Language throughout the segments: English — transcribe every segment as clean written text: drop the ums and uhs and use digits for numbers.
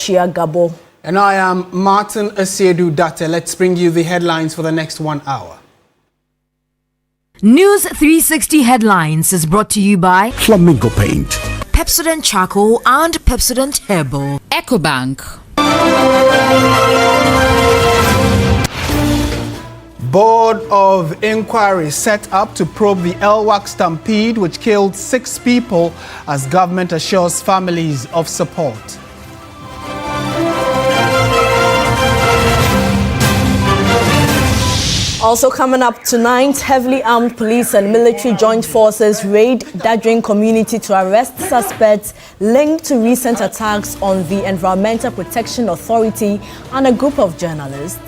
Gabo. And I am Martin Asiedu Date. Let's bring you the headlines for the next 1 hour. News360 Headlines is brought to you by Flamingo Paint, Pepsodent Charcoal and Pepsodent Herbal, EcoBank. Board of Inquiry set up to probe the Elwak stampede which killed 6 people as government assures families of support. Also coming up tonight, heavily armed police and military joint forces raid Dadring community to arrest suspects linked to recent attacks on the Environmental Protection Authority and a group of journalists.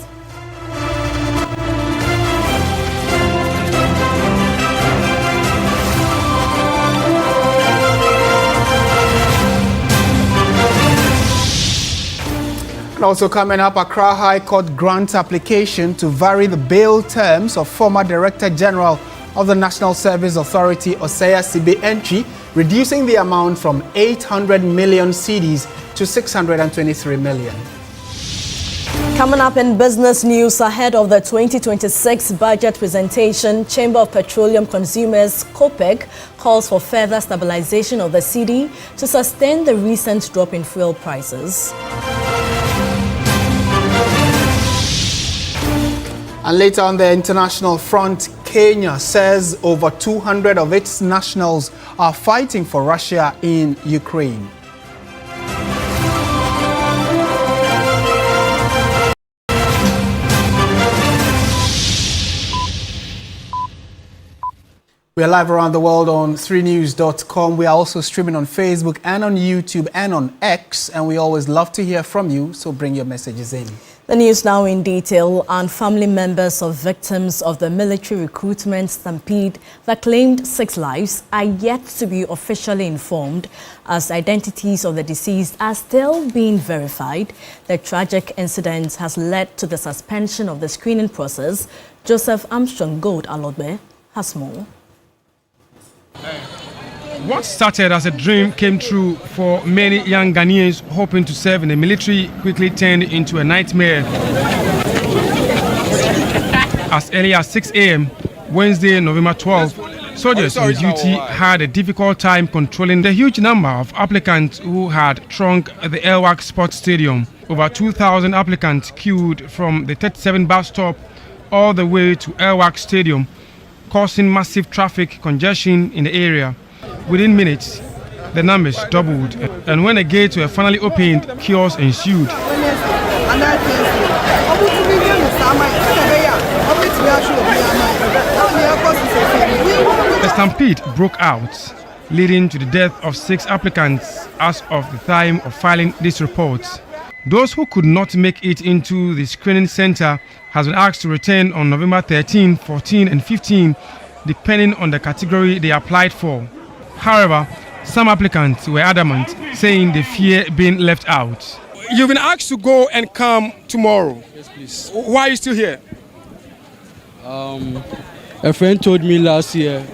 Also coming up, Accra High Court grants application to vary the bail terms of former Director General of the National Service Authority, Osei Sibe Entry, reducing the amount from 800 million cedis to 623 million. Coming up in business news, ahead of the 2026 budget presentation, Chamber of Petroleum Consumers, COPEC, calls for further stabilization of the cedi to sustain the recent drop in fuel prices. And later on the international front, Kenya says over 200 of its nationals are fighting for Russia in Ukraine. We are live around the world on 3news.com. We are also streaming on Facebook and on YouTube and on X, and we always love to hear from you, so bring your messages in. The news now in detail, and family members of victims of the military recruitment stampede that claimed 6 lives are yet to be officially informed as identities of the deceased are still being verified. The tragic incident has led to the suspension of the screening process. Joseph Armstrong Gold Alodbe has more. What started as a dream came true for many young Ghanaians hoping to serve in the military quickly turned into a nightmare. As early as 6 a.m. Wednesday, November 12, soldiers on duty had a difficult time controlling the huge number of applicants who had thronged the Elwak Sports Stadium. Over 2,000 applicants queued from the 37 bus stop all the way to Elwak Stadium, causing massive traffic congestion in the area. Within minutes, the numbers doubled, and when the gates were finally opened, chaos ensued. The stampede broke out, leading to the death of 6 applicants as of the time of filing this report. Those who could not make it into the screening center has been asked to return on November 13, 14, and 15, depending on the category they applied for. However, some applicants were adamant, saying they fear being left out. You've been asked to go and come tomorrow. Yes, please. Why are you still here? A friend told me last year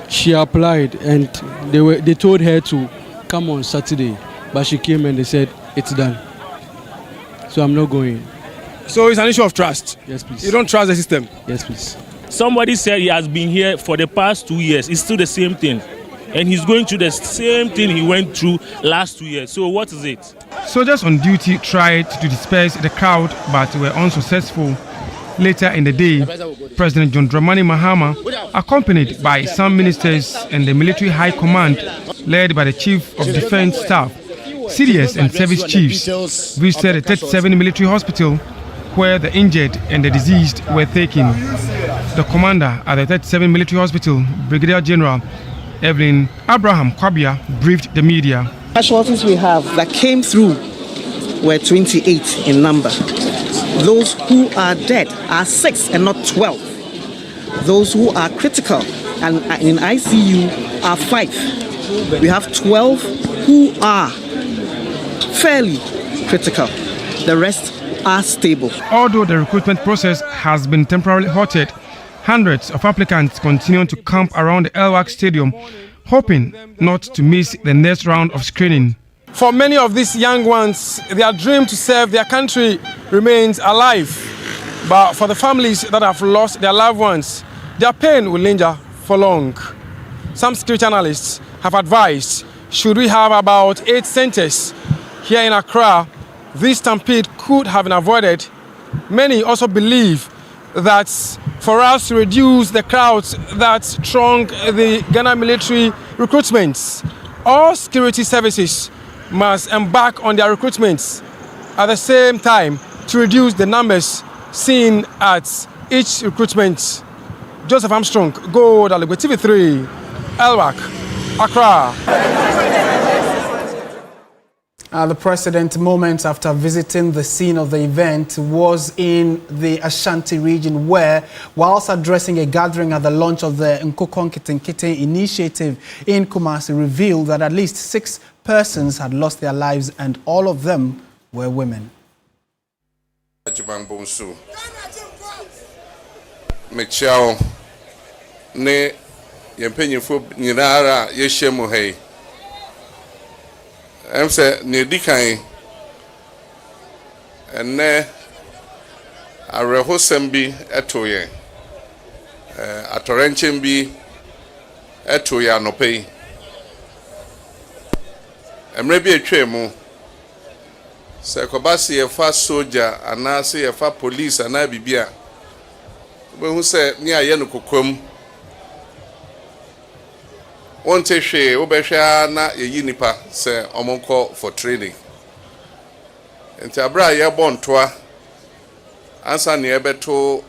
she applied and they told her to come on Saturday, but she came and they said it's done. So I'm not going. So it's an issue of trust? Yes, please. You don't trust the system? Yes, please. Somebody said he has been here for the past 2 years. It's still the same thing. And he's going through the same thing he went through last 2 years. So what is it? Soldiers on duty tried to disperse the crowd but were unsuccessful. Later in the day, President John Dramani Mahama, accompanied by some ministers and the military high command, led by the Chief of Defense Staff, CDS and service chiefs, visited the 37 military hospital where the injured and the deceased were taken. The commander at the 37 military hospital, Brigadier General Evelyn Abraham Kwabia, briefed the media. Casualties we have that came through were 28 in number. Those who are dead are 6 and not 12. Those who are critical and in ICU are 5. We have 12 who are fairly critical. The rest are stable. Although the recruitment process has been temporarily halted, hundreds of applicants continue to camp around the Elwak Stadium, hoping not to miss the next round of screening. For many of these young ones, their dream to serve their country remains alive. But for the families that have lost their loved ones, their pain will linger for long. Some security analysts have advised, should we have about 8 centers here in Accra, this stampede could have been avoided. Many also believe that for us to reduce the crowds that throng the Ghana military recruitments, all security services must embark on their recruitments at the same time to reduce the numbers seen at each recruitment. Joseph Armstrong, Gold Aligwe, TV3, Elwak, Accra. The president, moments after visiting the scene of the event, was in the Ashanti region where, whilst addressing a gathering at the launch of the Nkokon Kitten initiative in Kumasi, revealed that at least 6 persons had lost their lives and all of them were women. Mechao ne yempenyefo nyinara yeshemu hei emse ne dikan enne arehosem bi etoye atorenchem bi etoye anopei emre bi etwemu se kobasi yefa soldier anase yefa police ana bibia who said, near Yanukum, one teshe, Obesha, na Yinipa, say, Omonko for training. And Tabra Yabon Toa answer near Beto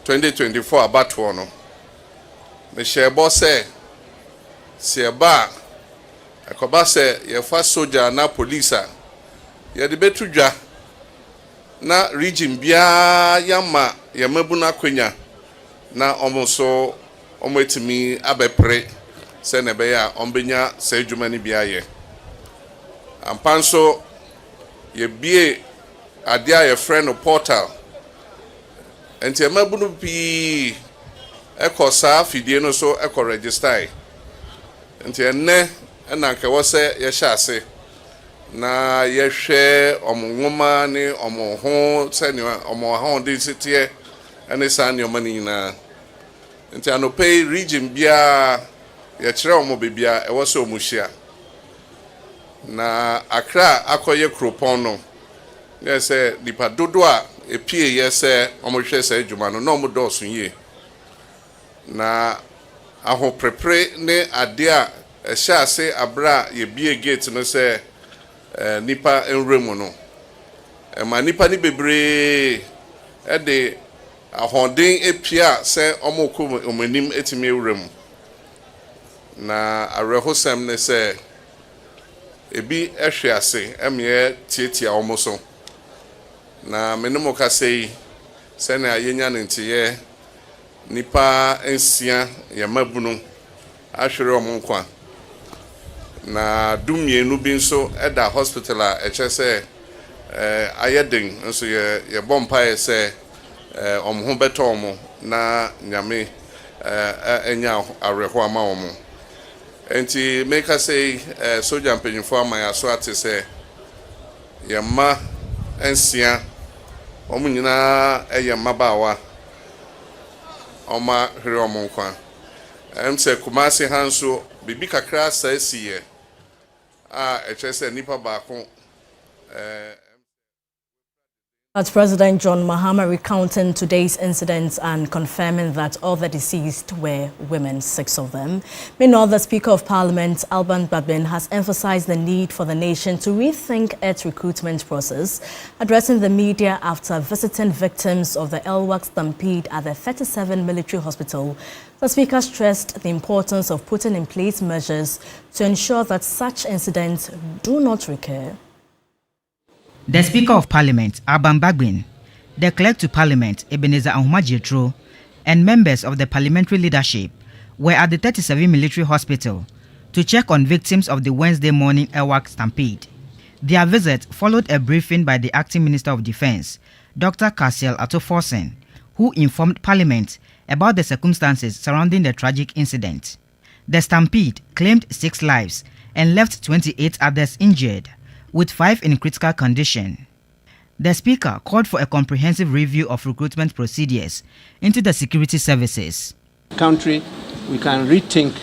2024 about one. Michelle Bosse, Siaba, a Kobase, your first soldier, na police, ya the Betuja. Na region bia yama yamabuna kwenya na omoso omwetimi abepre se ne be ya ombenya se adwumani bia ye ampanso ye bie ade a ye friend portal enti yamabunu bi ekosa fidie no so eko register enti enne na nke wo se ye hyase na yehwe omwoma ne omho sene omho de sitie ene sane omani na nti anopei region bia ye kire omo bebia e wo se omuhia na Accra akoye kropon no ye se dipa dodo a epie ye se omohwe se adwuma no na omo dosun ye na aho prepare ne ade a ehya ase abra ye bie gate no se nipa enremu no ma nipa ni bebre de ahoden epia se omokom omanim etimi enremu na arehosem ne se ebi ehwe ase emye tietia omoso na menemo ka sei se na yenya ntiye nipa ensia ya mabunu ahwere omonkwa na dumienu bi nso eda hospital a echese ayedin nso ye bompa ese omho beto omo na nyame enya areho ama omo enti make us say soldier mpanyimfo amaya so atese ye ma ensia omo nyina eyema bawa oma hwere omo nkwa emse Kumasi hanso bibi kakra saesiye nipa baako As President John Mahama recounting today's incidents and confirming that all the deceased were women, 6 of them. Meanwhile, the Speaker of Parliament, Alban Babin, has emphasized the need for the nation to rethink its recruitment process, addressing the media after visiting victims of the Elwak stampede at the 37 military hospital. The Speaker stressed the importance of putting in place measures to ensure that such incidents do not recur. The Speaker of Parliament, Alban Babin, the Clerk to Parliament, Ebenezer Ahuma-Jetro, and members of the parliamentary leadership were at the 37 military hospital to check on victims of the Wednesday morning Elwak stampede. Their visit followed a briefing by the Acting Minister of Defence, Dr. Kasiel Atoforsen, who informed Parliament about the circumstances surrounding the tragic incident. The stampede claimed 6 lives and left 28 others injured, with 5 in critical condition. The Speaker called for a comprehensive review of recruitment procedures into the security services. Country, we can rethink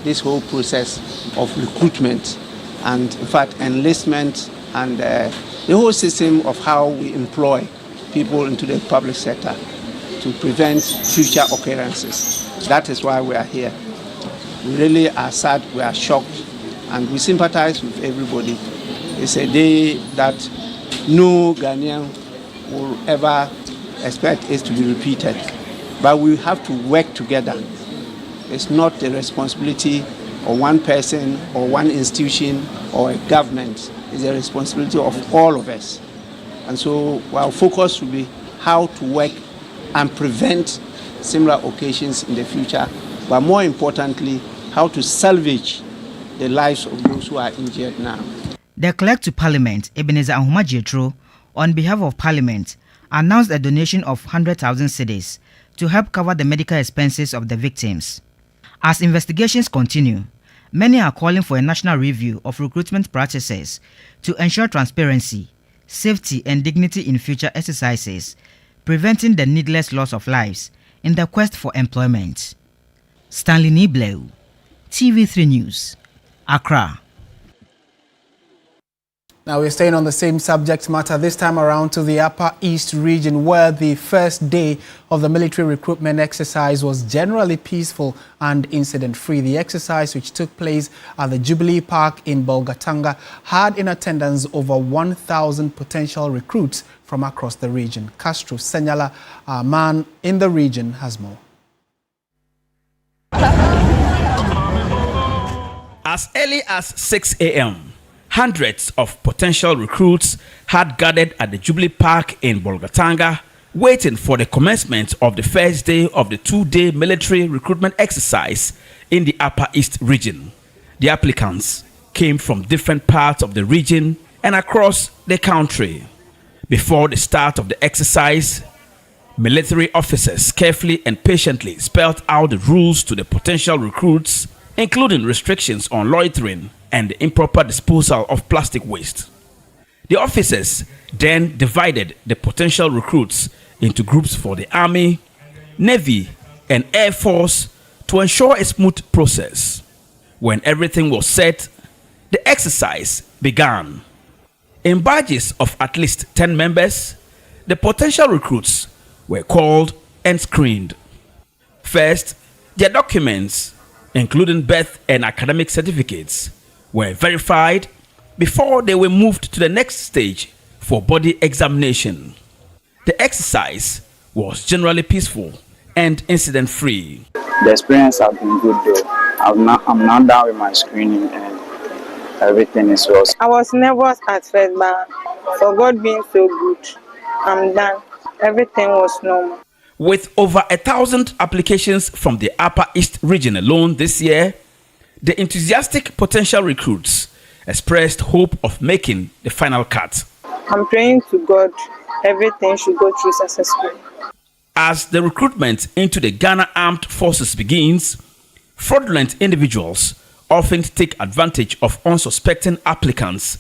this whole process of recruitment and, in fact, enlistment and the whole system of how we employ people into the public sector to prevent future occurrences. That is why we are here. We really are sad, we are shocked, and we sympathize with everybody. It's a day that no Ghanaian will ever expect it to be repeated. But we have to work together. It's not the responsibility of one person or one institution or a government. It's the responsibility of all of us. And so our focus will be how to work and prevent similar occasions in the future, but more importantly, how to salvage the lives of those who are injured now. The Clerk to Parliament, Ebenezer Ahuma-Jetro, on behalf of Parliament, announced a donation of 100,000 cedis to help cover the medical expenses of the victims. As investigations continue, many are calling for a national review of recruitment practices to ensure transparency, safety and dignity in future exercises, preventing the needless loss of lives in the quest for employment. Stanley Niblew, TV3 News, Accra. Now we're staying on the same subject matter, this time around to the Upper East region, where the first day of the military recruitment exercise was generally peaceful and incident-free. The exercise, which took place at the Jubilee Park in Bolgatanga, had in attendance over 1,000 potential recruits from across the region. Castro Senyala, our man in the region, has more. As early as 6 a.m., hundreds of potential recruits had gathered at the Jubilee Park in Bolgatanga, waiting for the commencement of the first day of the 2-day military recruitment exercise in the Upper East region. The applicants came from different parts of the region and across the country. Before the start of the exercise, military officers carefully and patiently spelled out the rules to the potential recruits, including restrictions on loitering and the improper disposal of plastic waste. The officers then divided the potential recruits into groups for the Army, Navy, and Air Force to ensure a smooth process. When everything was set, the exercise began. In batches of at least 10 members, the potential recruits were called and screened. First, their documents, including birth and academic certificates, were verified before they were moved to the next stage for body examination. The exercise was generally peaceful and incident-free. The experience has been good though. I'm now done with my screening and everything is well. I was nervous at first, but for God being so good, I'm done. Everything was normal. With over 1,000 applications from the Upper East region alone this year, the enthusiastic potential recruits expressed hope of making the final cut. I'm praying to God everything should go through successfully. As the recruitment into the Ghana Armed Forces begins, fraudulent individuals often take advantage of unsuspecting applicants,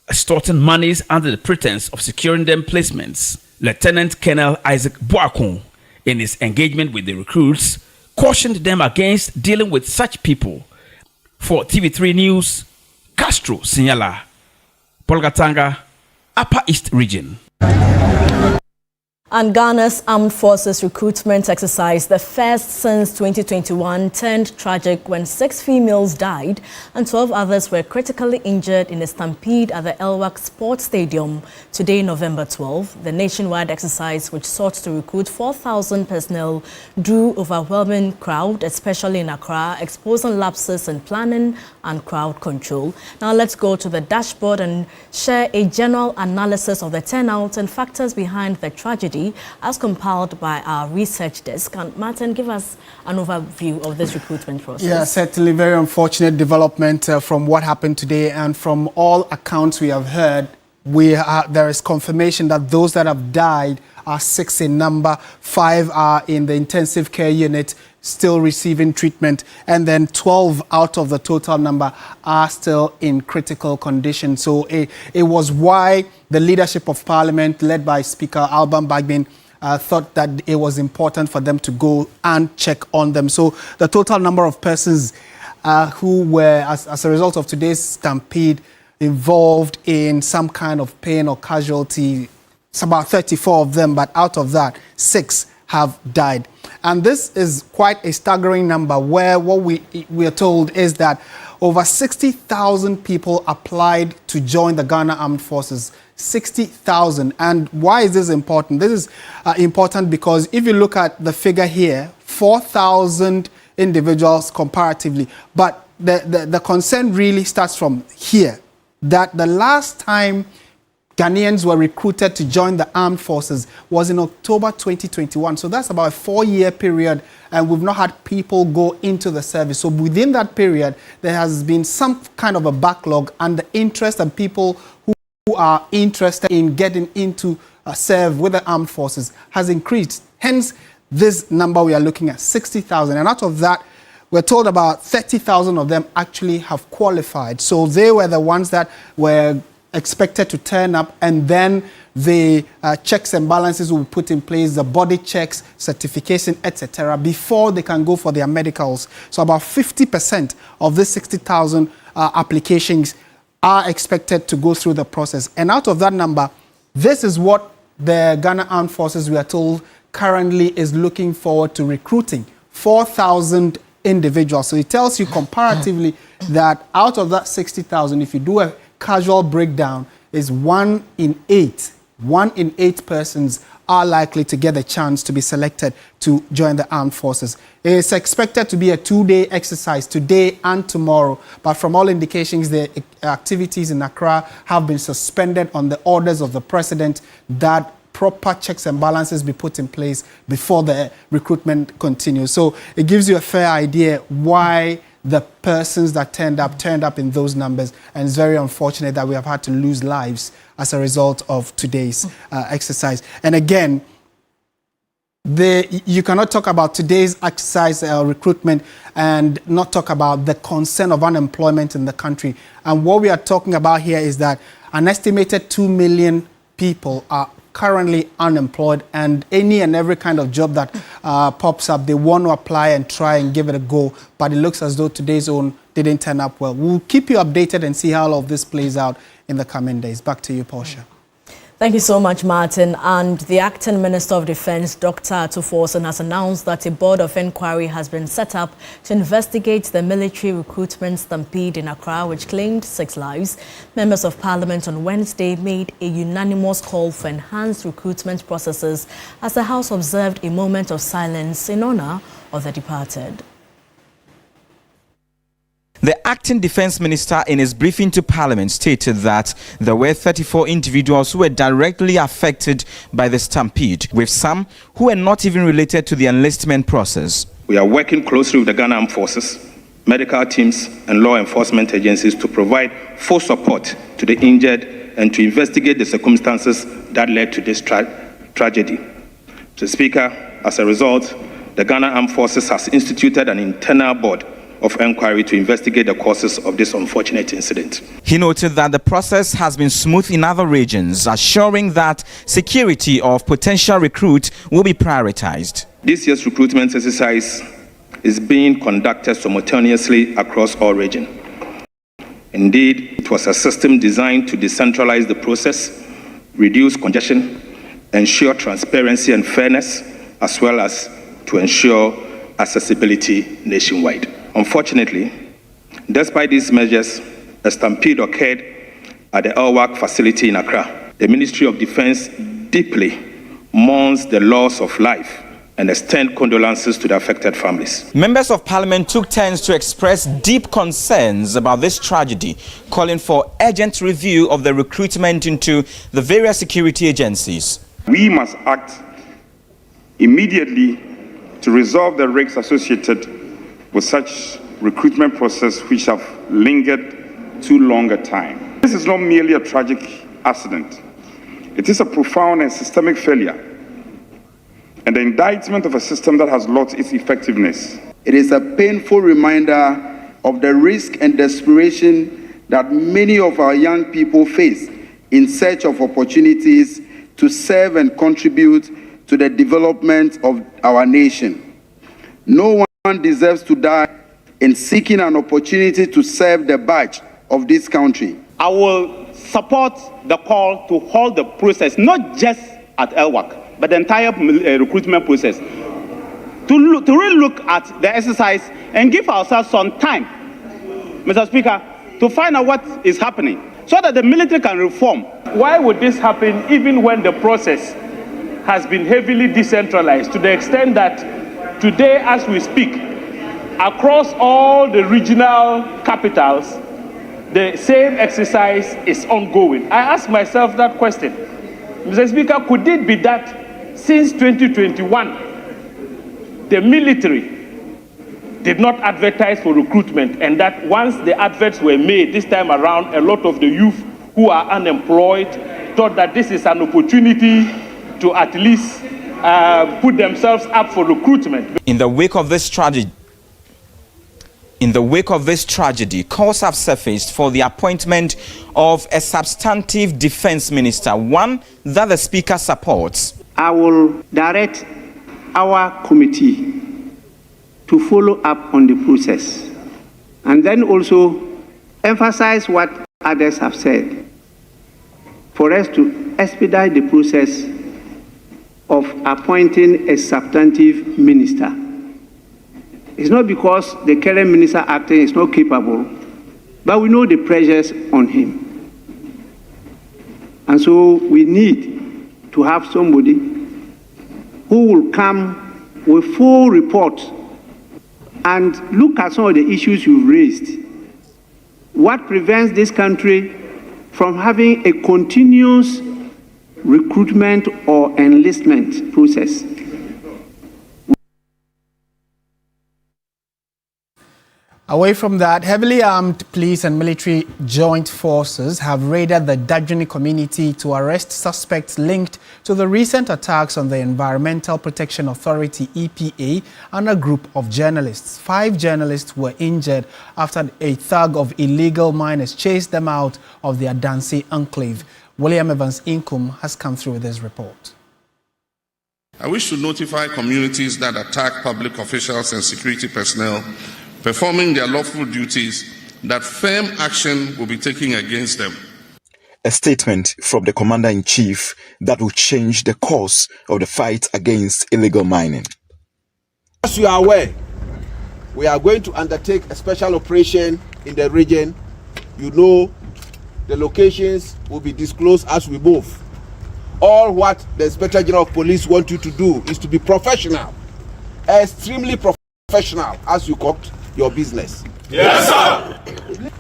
extorting monies under the pretense of securing them placements. Lieutenant Colonel Isaac Boakon, in his engagement with the recruits, cautioned them against dealing with such people. For TV3 News, Castro Senyala, Bolgatanga, Upper East Region. And Ghana's Armed Forces recruitment exercise, the first since 2021, turned tragic when 6 females died and 12 others were critically injured in a stampede at the Elwak Sports Stadium. Today, November 12, the nationwide exercise, which sought to recruit 4,000 personnel, drew overwhelming crowd, especially in Accra, exposing lapses in planning and crowd control. Now let's go to the dashboard and share a general analysis of the turnout and factors behind the tragedy, as compiled by our research desk. And Martin, give us an overview of this recruitment process. Yeah, certainly very unfortunate development from what happened today, and from all accounts we have heard, there is confirmation that those that have died are 6 in number. 5 are in the intensive care unit still receiving treatment, and then 12 out of the total number are still in critical condition. So it was why the leadership of Parliament, led by Speaker Alban Bagbin, thought that it was important for them to go and check on them. So the total number of persons who were, as a result of today's stampede, involved in some kind of pain or casualty, it's about 34 of them, but out of that, 6 have died. And this is quite a staggering number, where what we are told is that over 60,000 people applied to join the Ghana Armed Forces. 60,000. And why is this important? This is important because if you look at the figure here, 4,000 individuals comparatively. But the concern really starts from here, that the last time Ghanaians were recruited to join the armed forces was in October 2021. So that's about a 4-year period, and we've not had people go into the service. So within that period, there has been some kind of a backlog, and the interest and people who are interested in getting into serve with the armed forces has increased. Hence, this number we are looking at, 60,000. And out of that, we're told about 30,000 of them actually have qualified. So they were the ones that were expected to turn up, and then the checks and balances will be put in place, the body checks, certification, etc., before they can go for their medicals. So about 50% of the 60,000 applications are expected to go through the process. And out of that number, this is what the Ghana Armed Forces, we are told, currently is looking forward to recruiting 4,000 individuals. So it tells you comparatively that out of that 60,000, if you do a casual breakdown, is 1 in 8. 1 in 8 persons are likely to get a chance to be selected to join the armed forces. It is expected to be a 2-day exercise, today and tomorrow. But from all indications, the activities in Accra have been suspended on the orders of the president, that proper checks and balances be put in place before the recruitment continues. So it gives you a fair idea why the persons that turned up in those numbers, and it's very unfortunate that we have had to lose lives as a result of today's exercise. And again, you cannot talk about today's exercise recruitment and not talk about the concern of unemployment in the country. And what we are talking about here is that an estimated 2 million people are currently unemployed, and any and every kind of job that pops up, they want to apply and try and give it a go. But it looks as though today's own didn't turn up well. We'll keep you updated and see how all of this plays out in the coming days. Back to you, Portia. Thank you so much, Martin. And the Acting Minister of Defense, Dr. Atuforson, has announced that a board of inquiry has been set up to investigate the military recruitment stampede in Accra, which claimed 6 lives. Members of Parliament on Wednesday made a unanimous call for enhanced recruitment processes as the House observed a moment of silence in honor of the departed. The acting defense minister in his briefing to Parliament stated that there were 34 individuals who were directly affected by the stampede, with some who were not even related to the enlistment process. We are working closely with the Ghana Armed Forces, medical teams and law enforcement agencies to provide full support to the injured and to investigate the circumstances that led to this tragedy. Mr. Speaker, as a result, the Ghana Armed Forces has instituted an internal board of inquiry to investigate the causes of this unfortunate incident. He noted that the process has been smooth in other regions, assuring that security of potential recruits will be prioritized. This year's recruitment exercise is being conducted simultaneously across all regions. Indeed, it was a system designed to decentralize the process, reduce congestion, ensure transparency and fairness, as well as to ensure accessibility nationwide. Unfortunately, despite these measures, a stampede occurred at the Elwak facility in Accra. The Ministry of Defense deeply mourns the loss of life and extend condolences to the affected families. Members of Parliament took turns to express deep concerns about this tragedy, calling for urgent review of the recruitment into the various security agencies. We must act immediately to resolve the risks associated with such recruitment process which have lingered too long a time. This is not merely a tragic accident. It is a profound and systemic failure and the indictment of a system that has lost its effectiveness. It is a painful reminder of the risk and desperation that many of our young people face in search of opportunities to serve and contribute to the development of our nation. No one deserves to die in seeking an opportunity to serve the badge of this country. I will support the call to hold the process, not just at LWAC, but the entire recruitment process, to really look at the exercise and give ourselves some time, Mr. Speaker, to find out what is happening so that the military can reform. Why would this happen even when the process has been heavily decentralized to the extent that today, as we speak, across all the regional capitals, the same exercise is ongoing? I ask myself that question. Mr. Speaker, could it be that since 2021, the military did not advertise for recruitment, and that once the adverts were made this time around, a lot of the youth who are unemployed thought that this is an opportunity to at least put themselves up for recruitment? In the wake of this tragedy, calls have surfaced for the appointment of a substantive defense minister, one that the Speaker supports. I will direct our committee to follow up on the process and then also emphasize what others have said for us to expedite the process of appointing a substantive minister. It's not because the current minister acting is not capable, but we know the pressures on him. And so we need to have somebody who will come with full report and look at some of the issues you've raised. What prevents this country from having a continuous recruitment or enlistment process? Away from that, heavily armed police and military joint forces have raided the Dajuni community to arrest suspects linked to the recent attacks on the Environmental Protection Authority (EPA) and a group of journalists. 5 journalists were injured after a thug of illegal miners chased them out of the Adansi enclave. William Evans Inkum has come through with this report. I wish to notify communities that attack public officials and security personnel performing their lawful duties that firm action will be taken against them. A statement from the Commander-in-Chief that will change the course of the fight against illegal mining. As you are aware, we are going to undertake a special operation in the region. You know, the locations will be disclosed as we move. All what the Inspector General of Police want you to do is to be professional, extremely professional as you conduct your business. Yes, sir.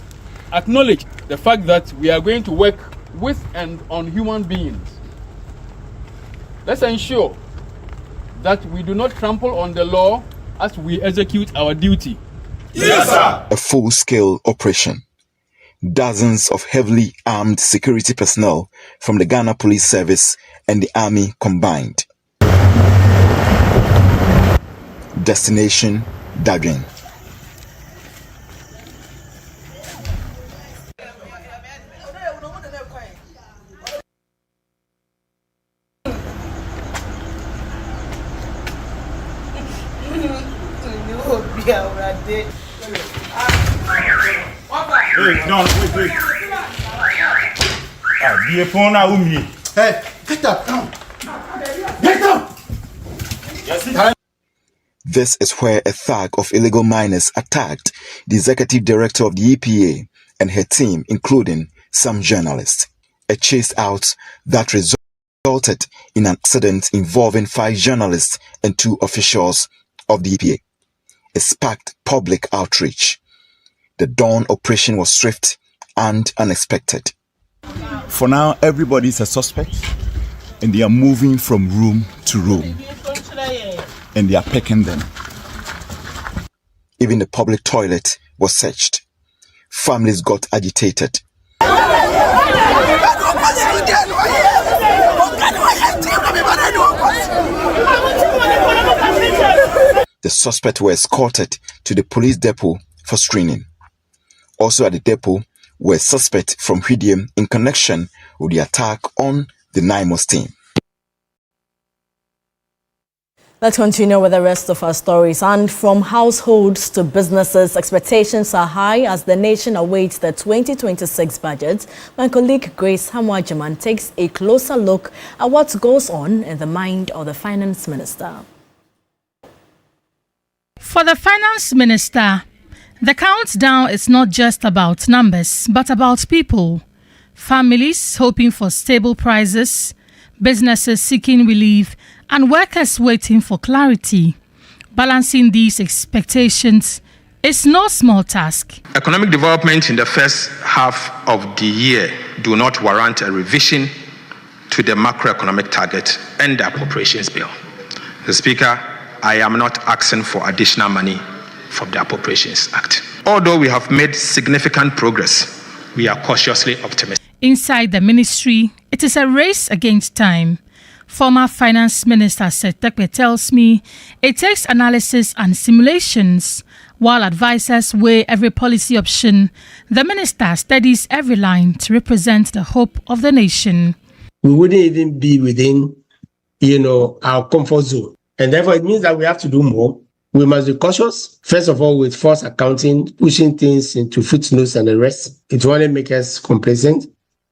Acknowledge the fact that we are going to work with and on human beings. Let's ensure that we do not trample on the law as we execute our duty. Yes, sir. A full-scale operation. Dozens of heavily armed security personnel from the Ghana Police Service and the Army combined. Destination Dajun. Hey, no, wait. Hey, get up, come. Get up! Yes, This is where a thug of illegal miners attacked the executive director of the EPA and her team, including some journalists. A chase out that resulted in an accident involving 5 journalists and 2 officials of the EPA. It sparked public outrage. The dawn operation was swift and unexpected. For now, everybody's a suspect, and they are moving from room to room, and they are pecking them. Even the public toilet was searched. Families got agitated. suspects were escorted to the police depot for screening. Also at the depot were suspects from Hwidiam in connection with the attack on the NIMOS team. Let's continue with the rest of our stories. And from households to businesses, expectations are high as the nation awaits the 2026 budget. My colleague Grace Hamwajaman takes a closer look at what goes on in the mind of the finance minister. For the finance minister, the countdown is not just about numbers, but about people. Families hoping for stable prices, businesses seeking relief, and workers waiting for clarity. Balancing these expectations is no small task. Economic development in the first half of the year do not warrant a revision to the macroeconomic target and the appropriations bill. The Speaker, I am not asking for additional money from the Appropriations Act. Although we have made significant progress, we are cautiously optimistic. Inside the ministry, it is a race against time. Former Finance Minister Setekwe tells me it takes analysis and simulations. While advisors weigh every policy option, the minister studies every line to represent the hope of the nation. We wouldn't even be within, our comfort zone. And therefore, it means that we have to do more. We must be cautious. First of all, with false accounting, pushing things into footnotes and the rest. It will only make us complacent.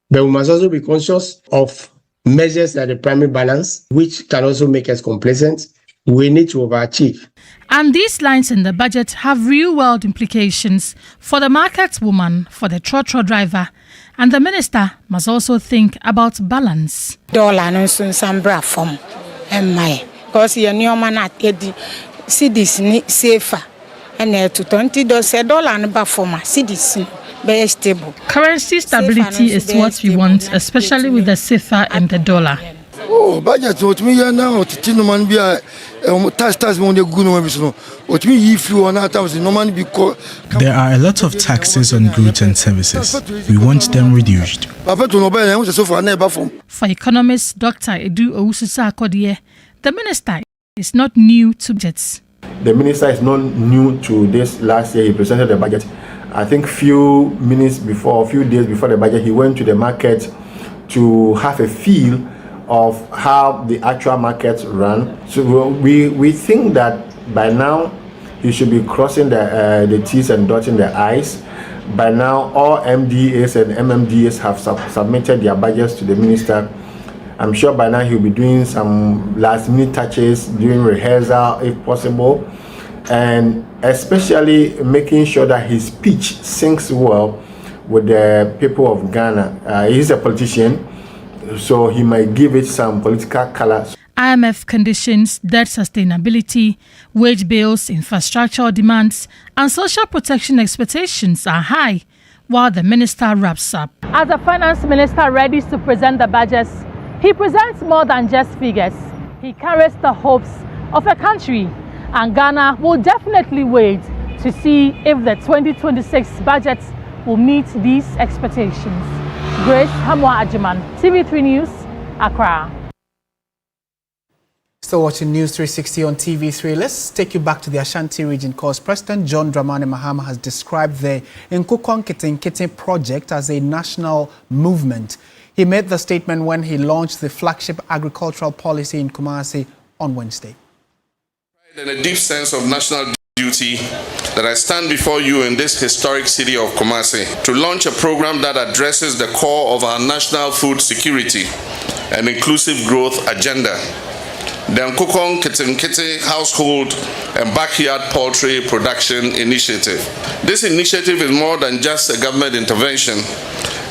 But we must also be conscious of measures at the primary balance, which can also make us complacent. We need to overachieve. And these lines in the budget have real-world implications for the market woman, for the trotro driver, and the minister must also think about balance. Dollar no sun sambra from my because your new man at see this safer and to $20 and ba for my see this. Stable. Currency stability is what we want, especially with the CFA and the dollar. Oh, budget what me now to man be tax when they go no what me if you want to no man be. There are a lot of taxes on goods and services. We want them reduced. For economist Dr. Edu Owususa Akodie, the minister is not new to budgets. The minister is not new to this. Last year he presented the budget. I think few days before the budget, he went to the market to have a feel of how the actual markets run. So we think that by now he should be crossing the T's and dotting the I's. By now, all MDAs and MMDAs have submitted their budgets to the minister. I'm sure by now he'll be doing some last-minute touches during rehearsal, if possible, and especially making sure that his speech syncs well with the people of Ghana. He's a politician, so he might give it some political color. IMF conditions, debt sustainability, wage bills, infrastructural demands, and social protection expectations are high, while the minister wraps up. As the finance minister readies to present the budgets, he presents more than just figures. He carries the hopes of a country, and Ghana will definitely wait to see if the 2026 budget will meet these expectations. Grace Hamwajaman, TV3 News, Accra. Still watching News 360 on TV3. Let's take you back to the Ashanti region because President John Dramani Mahama has described the Nkukon Kitinkiti project as a national movement. He made the statement when he launched the flagship agricultural policy in Kumasi on Wednesday. And a deep sense of national duty that I stand before you in this historic city of Kumasi to launch a program that addresses the core of our national food security and inclusive growth agenda. The Nkukon Kitinkiti Household and Backyard Poultry Production Initiative. This initiative is more than just a government intervention.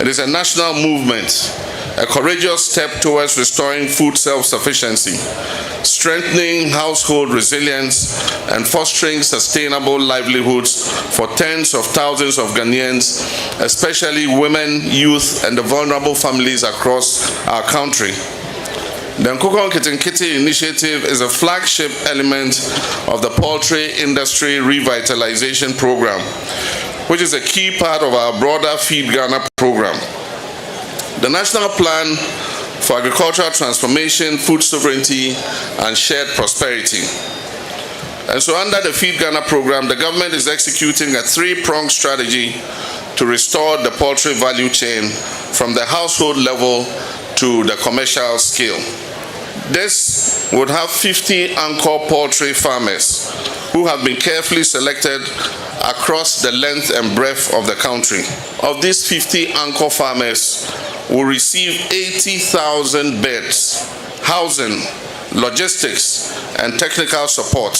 It is a national movement, a courageous step towards restoring food self-sufficiency, strengthening household resilience, and fostering sustainable livelihoods for tens of thousands of Ghanaians, especially women, youth, and the vulnerable families across our country. The Nkukon Kitinkiti initiative is a flagship element of the poultry industry revitalization program, which is a key part of our broader Feed Ghana program. The National Plan for Agricultural Transformation, Food Sovereignty, and Shared Prosperity. And so under the Feed Ghana program, the government is executing a three-pronged strategy to restore the poultry value chain from the household level to the commercial scale. This would have 50 anchor poultry farmers who have been carefully selected across the length and breadth of the country. Of these 50 anchor farmers will receive 80,000 beds, housing, logistics, and technical support.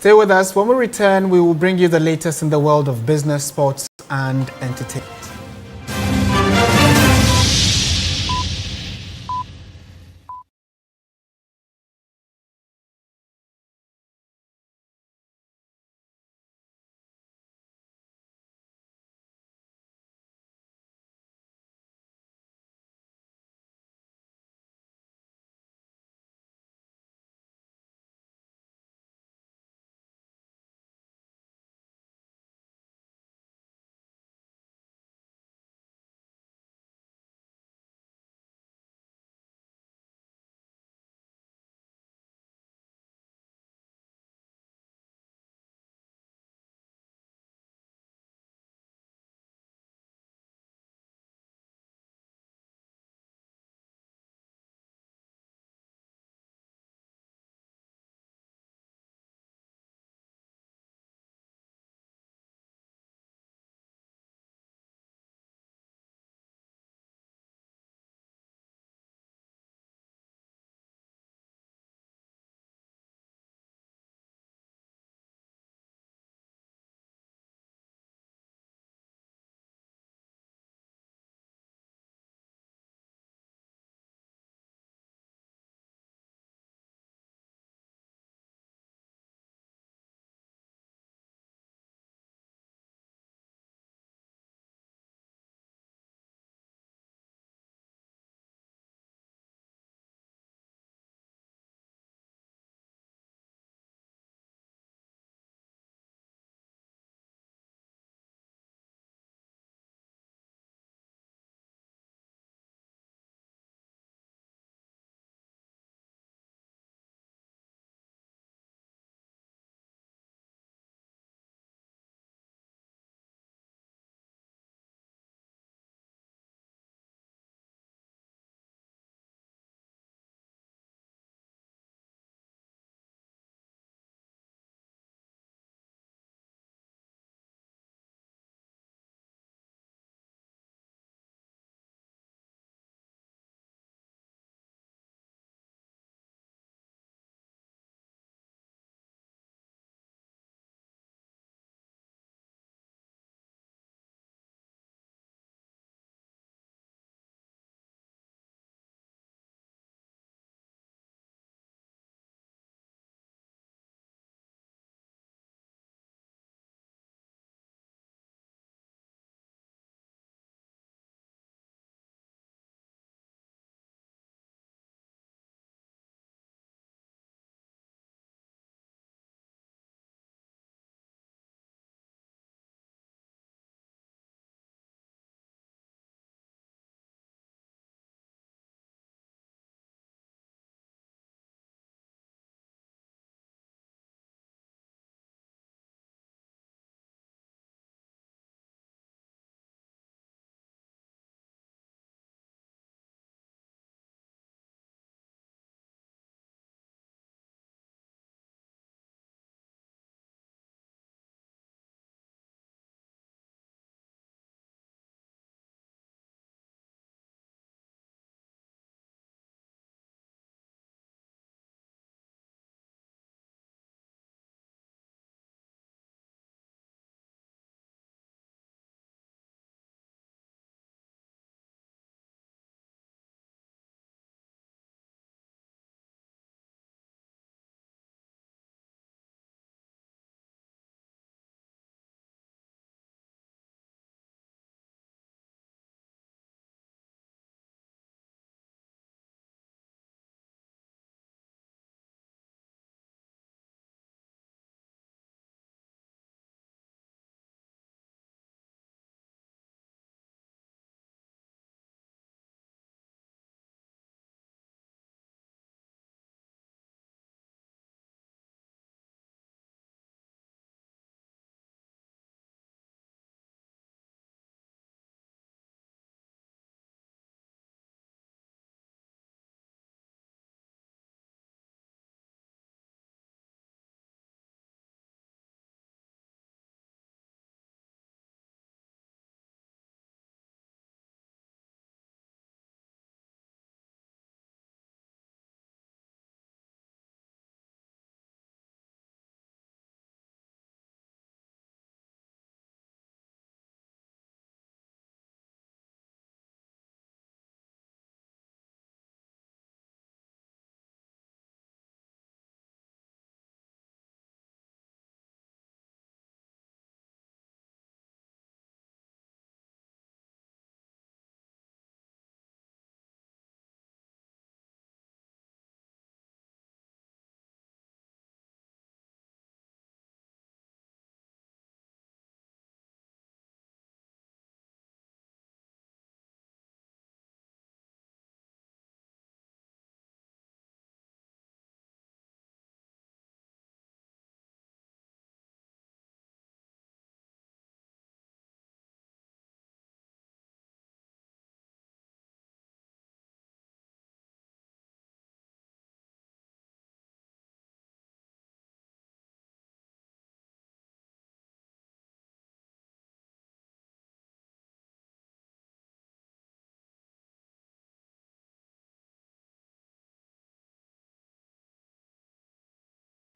Stay with us. When we return, we will bring you the latest in the world of business, sports, and entertainment.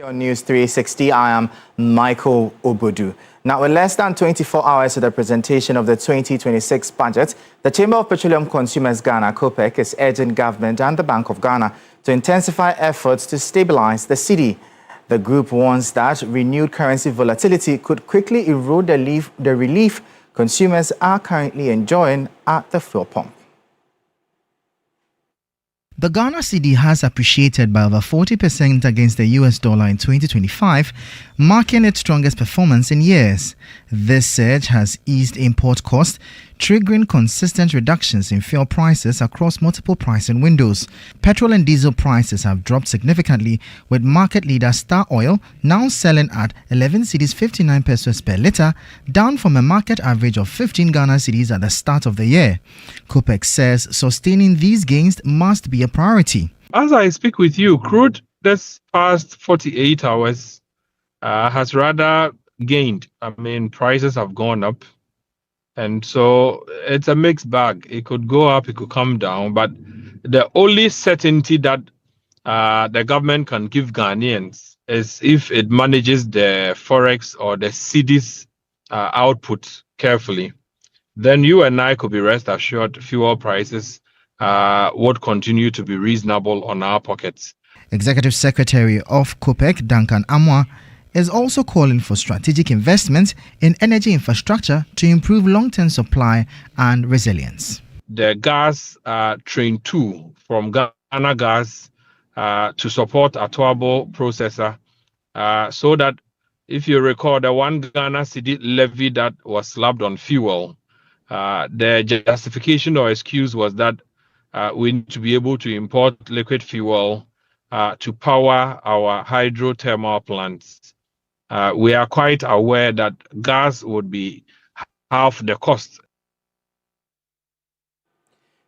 On News 360, I am Michael Obudu. Now, with less than 24 hours to the presentation of the 2026 budget, the Chamber of Petroleum Consumers Ghana, COPEC, is urging government and the Bank of Ghana to intensify efforts to stabilize the cedi. The group warns that renewed currency volatility could quickly erode the relief consumers are currently enjoying at the fuel pump. The Ghana cedi has appreciated by over 40% against the US dollar in 2025, marking its strongest performance in years. This surge has eased import costs, triggering consistent reductions in fuel prices across multiple pricing windows. Petrol and diesel prices have dropped significantly, with market leader Star Oil now selling at 11 cedis 59 pesos per litre, down from a market average of 15 Ghana cedis at the start of the year. COPEC says sustaining these gains must be a priority. As I speak with you, crude this past 48 hours has rather gained. I mean, prices have gone up. And so it's a mixed bag. It could go up, it could come down. But the only certainty that the government can give Ghanaians is if it manages the forex or the cedis output carefully. Then you and I could be rest assured fuel prices would continue to be reasonable on our pockets. Executive Secretary of COPEC, Duncan Amwa, is also calling for strategic investment in energy infrastructure to improve long-term supply and resilience. The gas train 2 from Ghana Gas to support a turbo processor so that, if you recall, the 1 Ghana cedi levy that was slapped on fuel, the justification or excuse was that we need to be able to import liquid fuel to power our hydrothermal plants. We are quite aware that gas would be half the cost.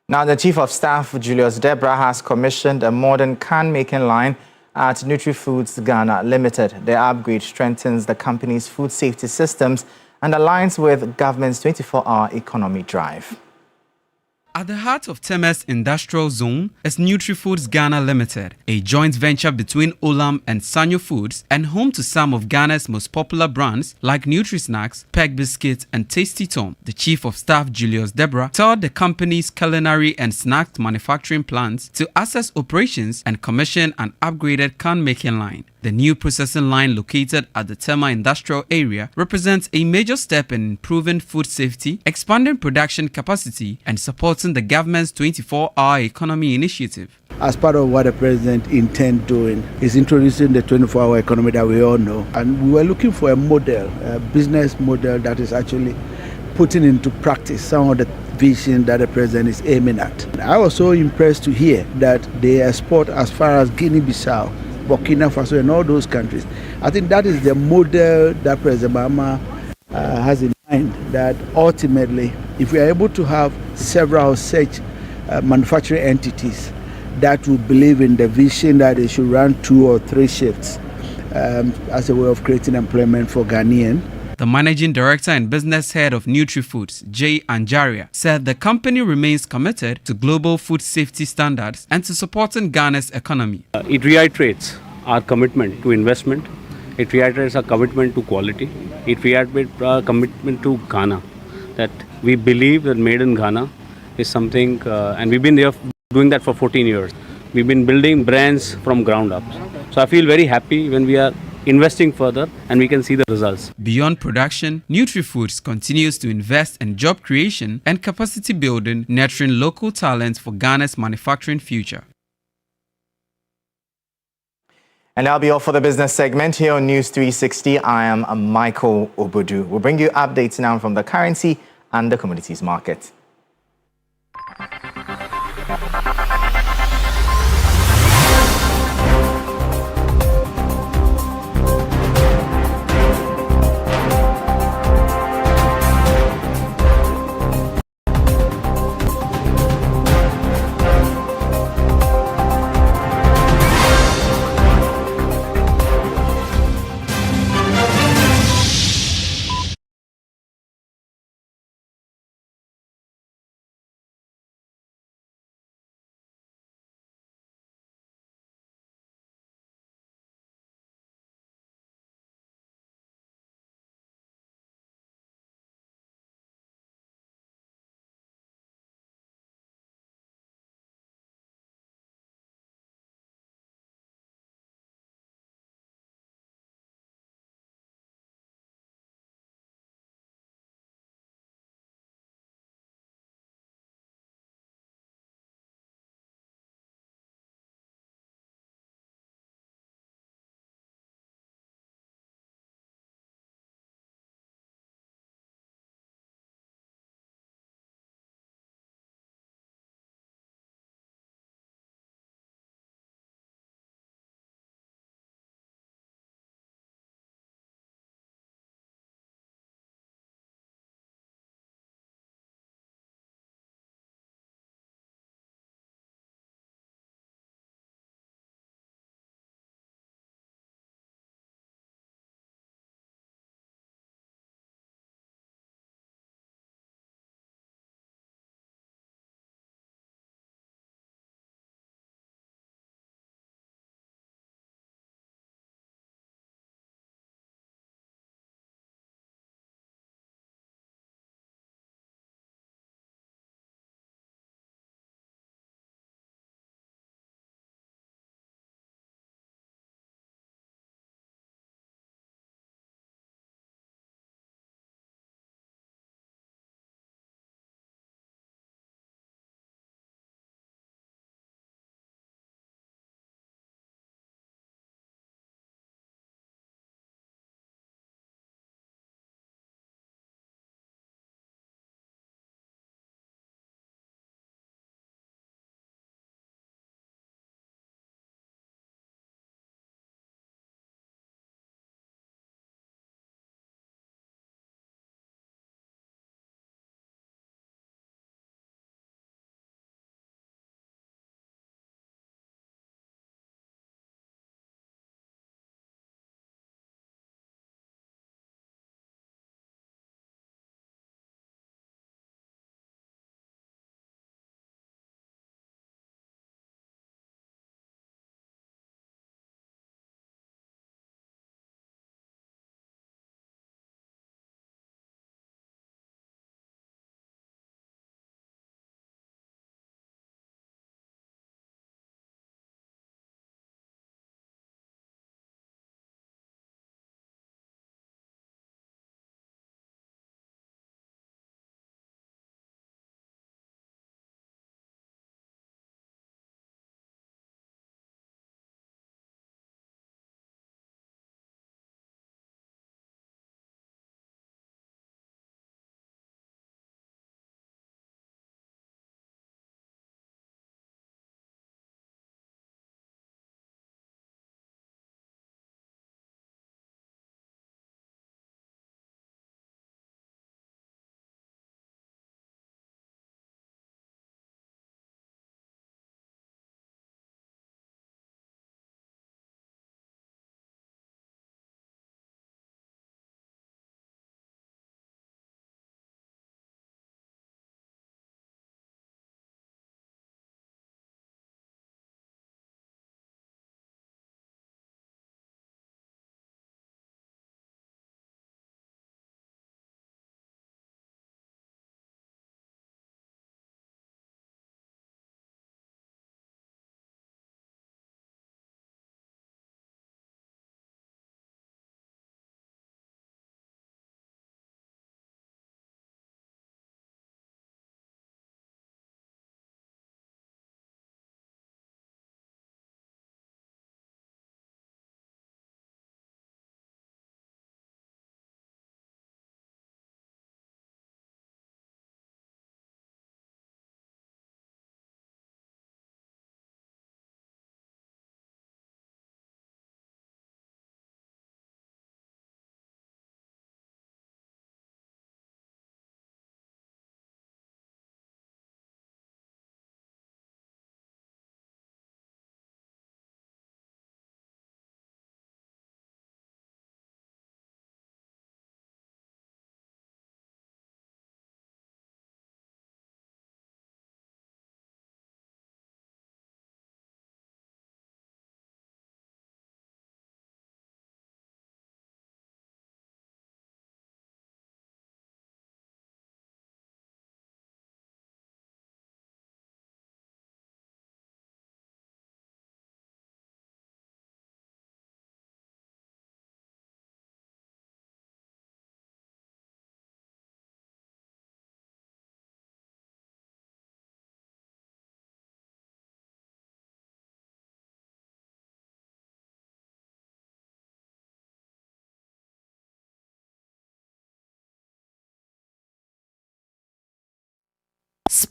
Now, the Chief of Staff, Julius Debra, has commissioned a modern can-making line at Nutri-Foods Ghana Limited. The upgrade strengthens the company's food safety systems and aligns with government's 24-hour economy drive. At the heart of Temes Industrial Zone is Nutri-Foods Ghana Limited, a joint venture between Olam and Sanyo Foods and home to some of Ghana's most popular brands like Nutri-Snacks, Peg Biscuits and Tasty Tom. The Chief of Staff, Julius Debra, toured the company's culinary and snack manufacturing plants to assess operations and commission an upgraded can-making line. The new processing line located at the Tema industrial area represents a major step in improving food safety, expanding production capacity, and supporting the government's 24-hour economy initiative. As part of what the president intends doing is introducing the 24-hour economy that we all know. And we were looking for a model, a business model that is actually putting into practice some of the vision that the president is aiming at. I was so impressed to hear that they export as far as Guinea-Bissau, Burkina Faso and all those countries. I think that is the model that President Obama has in mind, that ultimately, if we are able to have several such manufacturing entities that will believe in the vision that they should run 2 or 3 shifts as a way of creating employment for Ghanaians. The managing director and business head of Nutri-Foods, Jay Anjaria, said the company remains committed to global food safety standards and to supporting Ghana's economy. It reiterates our commitment to investment. It reiterates our commitment to quality. It reiterates our commitment to Ghana, that we believe that made in Ghana is something, and we've been there doing that for 14 years. We've been building brands from ground up. So I feel very happy when we are investing further and we can see the results. Beyond production, Nutri-Foods continues to invest in job creation and capacity building, nurturing local talent for Ghana's manufacturing future. And that'll be all for the business segment here on News 360. I am Michael Obudu. We'll bring you updates now from the currency and the commodities market.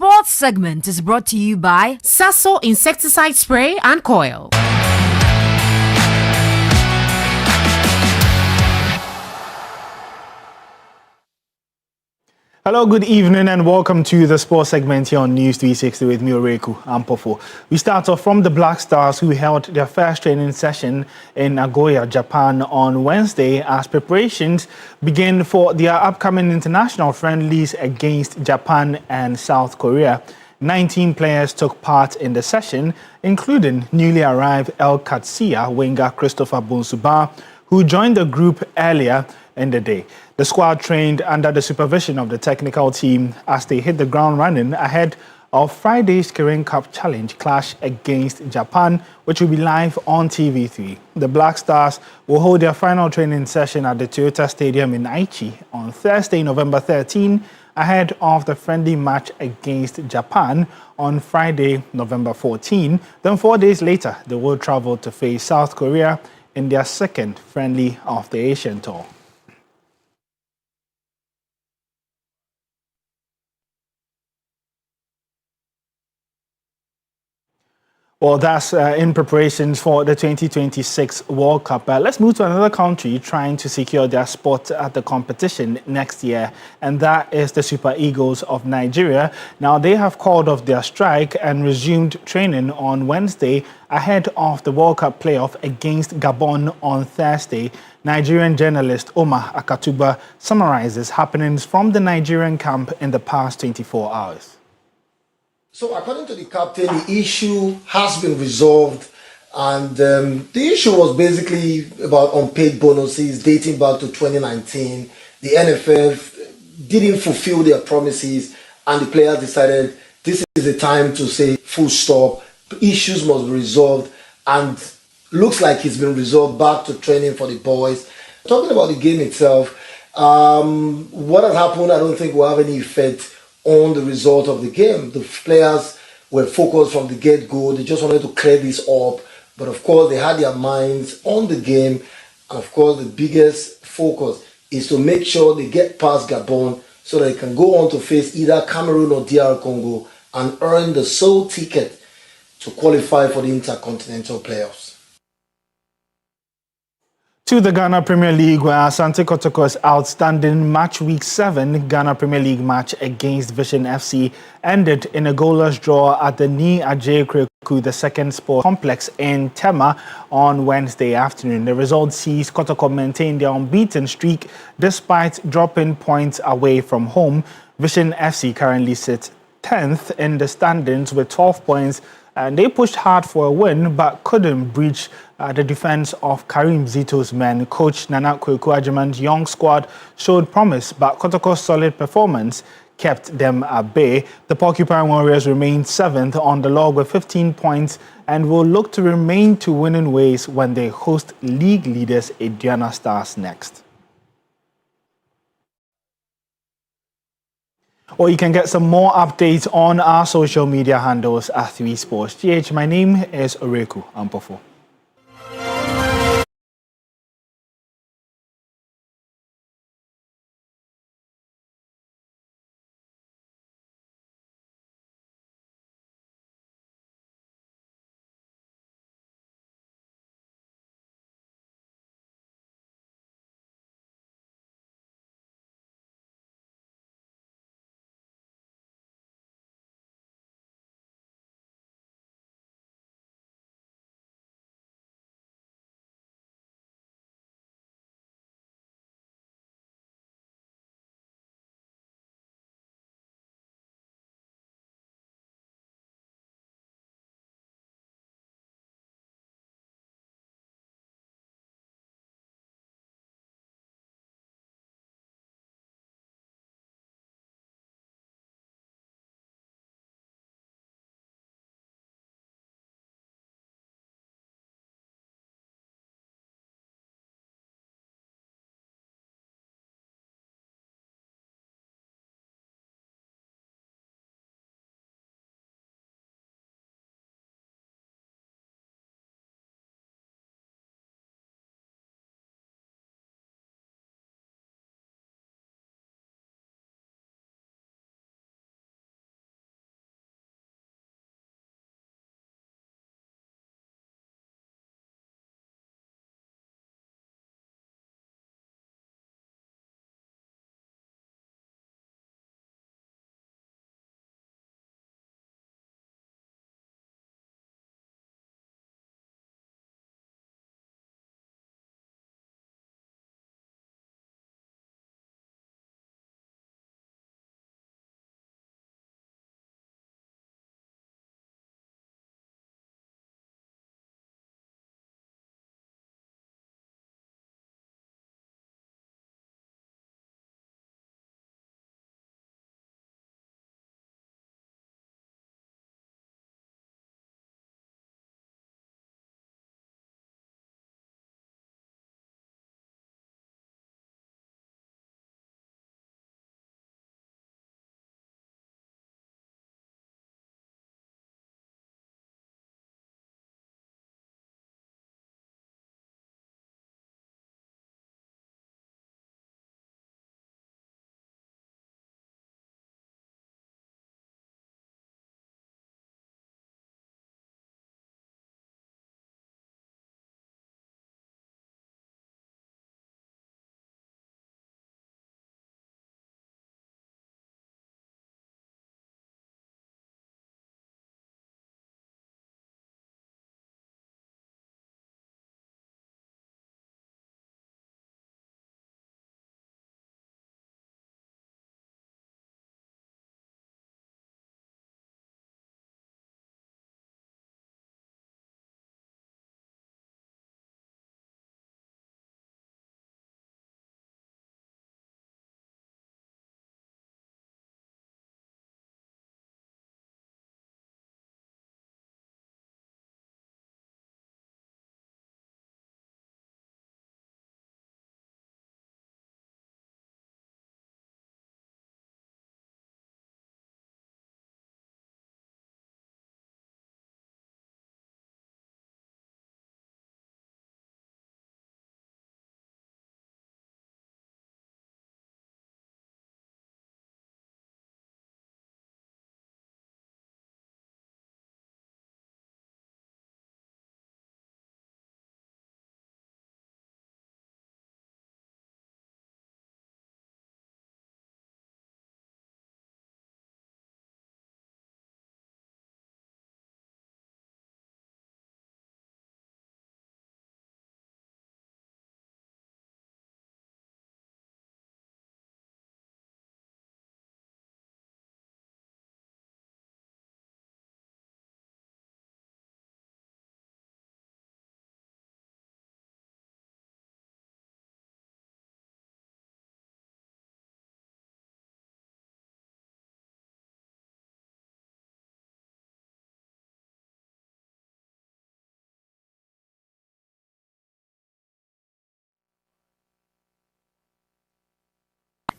sports segment is brought to you by Sasso Insecticide Spray and Coil. Hello, good evening, and welcome to the sports segment here on News 360 with me, Oreku Ampofo. We start off from the Black Stars, who held their first training session in Nagoya, Japan on Wednesday as preparations begin for their upcoming international friendlies against Japan and South Korea. 19 players took part in the session, including newly arrived El Katsia winger Christopher Bonsuba, who joined the group earlier in the day. The squad trained under the supervision of the technical team as they hit the ground running ahead of Friday's Korean Cup Challenge clash against Japan, which will be live on TV3. The Black Stars will hold their final training session at the Toyota Stadium in Aichi on Thursday, November 13, ahead of the friendly match against Japan on Friday, November 14. Then 4 days later, they will travel to face South Korea in their second friendly of the Asian Tour. Well, that's in preparations for the 2026 World Cup. Let's move to another country trying to secure their spot at the competition next year, and that is the Super Eagles of Nigeria. Now, they have called off their strike and resumed training on Wednesday ahead of the World Cup playoff against Gabon on Thursday. Nigerian journalist Omar Akatuba summarizes happenings from the Nigerian camp in the past 24 hours. So according to the captain, the issue has been resolved, and the issue was basically about unpaid bonuses dating back to 2019. The NFF didn't fulfill their promises, and the players decided this is the time to say full stop. Issues must be resolved, and looks like it's been resolved. Back to training for the boys. Talking about the game itself, what has happened, I don't think will have any effect on the result of the game. The players were focused from the get-go. They just wanted to clear this up. But of course, they had their minds on the game. And of course, the biggest focus is to make sure they get past Gabon so they can go on to face either Cameroon or DR Congo and earn the sole ticket to qualify for the Intercontinental Playoffs. To the Ghana Premier League, where Asante Kotoko's outstanding match week 7 Ghana Premier League match against Vision FC ended in a goalless draw at the Ni Ajay Kreku, the second sport complex in Tema on Wednesday afternoon. The result sees Kotoko maintain their unbeaten streak despite dropping points away from home. Vision FC currently sits 10th in the standings with 12 points, and they pushed hard for a win but couldn't breach the defense of Karim Zito's men. Coach Nana Kweku Ajiman's young squad showed promise, but Kotoko's solid performance kept them at bay. The Porcupine Warriors remain 7th on the log with 15 points and will look to remain to winning ways when they host league leaders Aduana Stars next. Or you can get some more updates on our social media handles at 3 Sports GH. My name is Oreku Ampofo.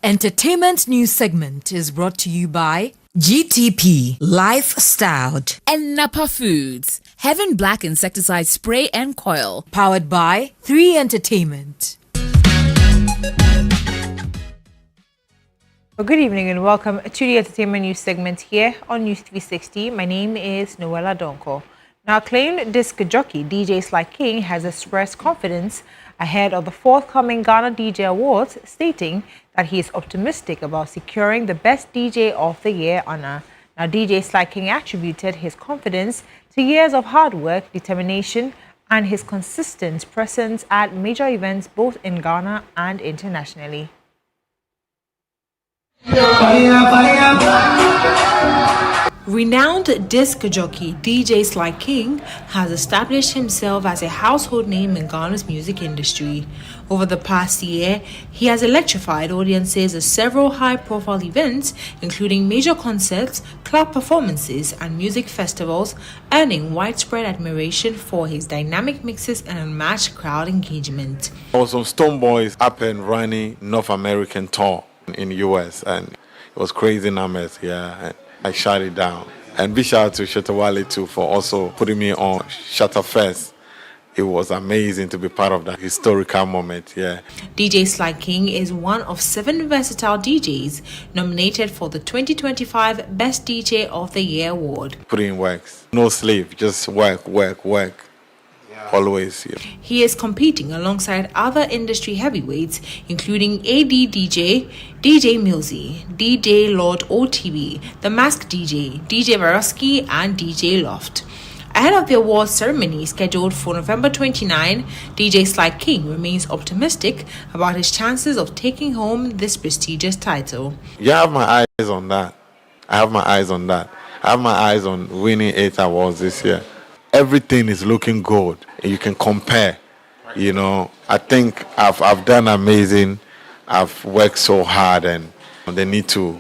Entertainment news segment is brought to you by GTP Lifestyle and Napa Foods. Heaven Black Insecticide Spray and Coil. Powered by 3 Entertainment. Well, good evening and welcome to the entertainment news segment here on News360. My name is Noella Donko. Now, acclaimed disc jockey DJ Sly King has expressed confidence ahead of the forthcoming Ghana DJ Awards, stating that he is optimistic about securing the Best DJ of the Year honor. Now, DJ Sly King attributed his confidence to years of hard work, determination, and his consistent presence at major events both in Ghana and internationally. Renowned disc jockey DJ Sly King has established himself as a household name in Ghana's music industry. Over the past year, he has electrified audiences at several high-profile events, including major concerts, club performances, and music festivals, earning widespread admiration for his dynamic mixes and unmatched crowd engagement. I was on Stonebwoy's up and running North American tour in the US, and it was crazy numbers, yeah. I shut it down. And big shout out to Shetawale too for also putting me on Shutterfest. It was amazing to be part of that historical moment, yeah. DJ Sly King is one of 7 versatile DJs nominated for the 2025 Best DJ of the Year award. Put in works. No sleep, just work. Always. Yeah. He is competing alongside other industry heavyweights, including AD DJ, DJ Milsey, DJ Lord OTV, The Mask DJ, DJ Varosky, and DJ Loft. Ahead of the awards ceremony scheduled for November 29, DJ Sly King remains optimistic about his chances of taking home this prestigious title. Yeah, I have my eyes on that. I have my eyes on winning 8 awards this year. Everything is looking good. You can compare. You know, I think I've done amazing. I've worked so hard, and they need to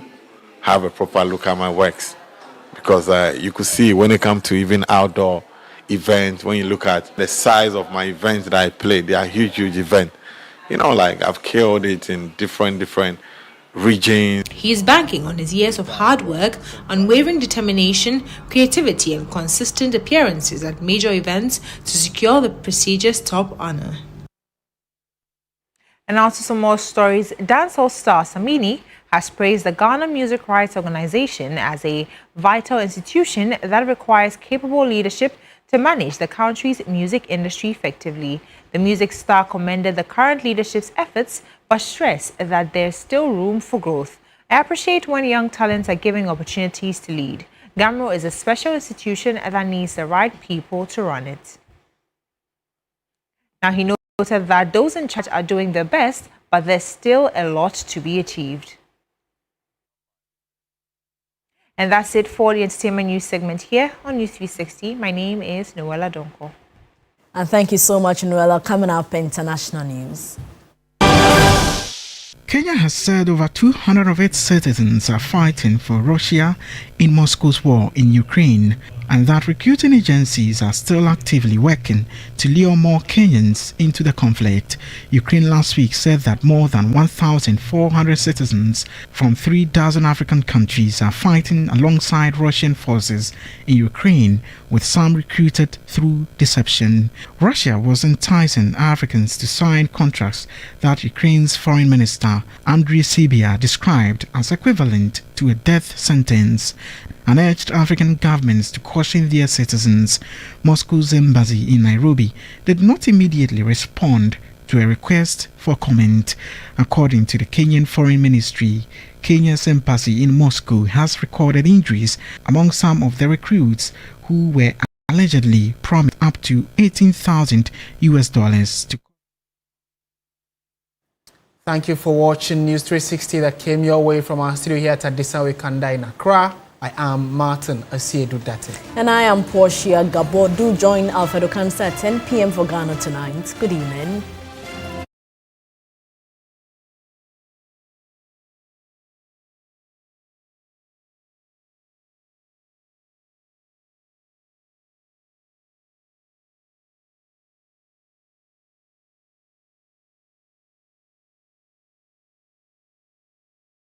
have a proper look at my works, because you could see when it comes to even outdoor events, when you look at the size of my events that I play, they are huge events. You know, like I've killed it in different regions. He is banking on his years of hard work, unwavering determination, creativity, and consistent appearances at major events to secure the prestigious top honor. And also some more stories. Dancehall star Samini has praised the Ghana Music Rights Organization as a vital institution that requires capable leadership to manage the country's music industry effectively. The music star commended the current leadership's efforts, but stressed that there's still room for growth. I appreciate when young talents are given opportunities to lead. GAMRO is a special institution that needs the right people to run it. Now, he noted that those in charge are doing their best, but there's still a lot to be achieved. And that's it for the entertainment news segment here on News360. My name is Noella Donko. And thank you so much, Noella. Coming up, international news. Kenya has said over 200 of its citizens are fighting for Russia in Moscow's war in Ukraine, and that recruiting agencies are still actively working to lure more Kenyans into the conflict. Ukraine last week said that more than 1,400 citizens from 3,000 African countries are fighting alongside Russian forces in Ukraine, with some recruited through deception. Russia was enticing Africans to sign contracts that Ukraine's foreign minister Andriy Sybiha described as equivalent to a death sentence, and urged African governments to caution their citizens. Moscow's embassy in Nairobi did not immediately respond to a request for comment. According to the Kenyan Foreign Ministry, Kenya's embassy in Moscow has recorded injuries among some of the recruits who were allegedly promised up to $18,000 to. Thank you for watching News360 that came your way from our studio here at Adisawe Kanda in Accra. I am Martin Asiedu Date. And I am Portia Gabo. Do join Alfredo Kansa at 10 p.m. for Ghana tonight. Good evening.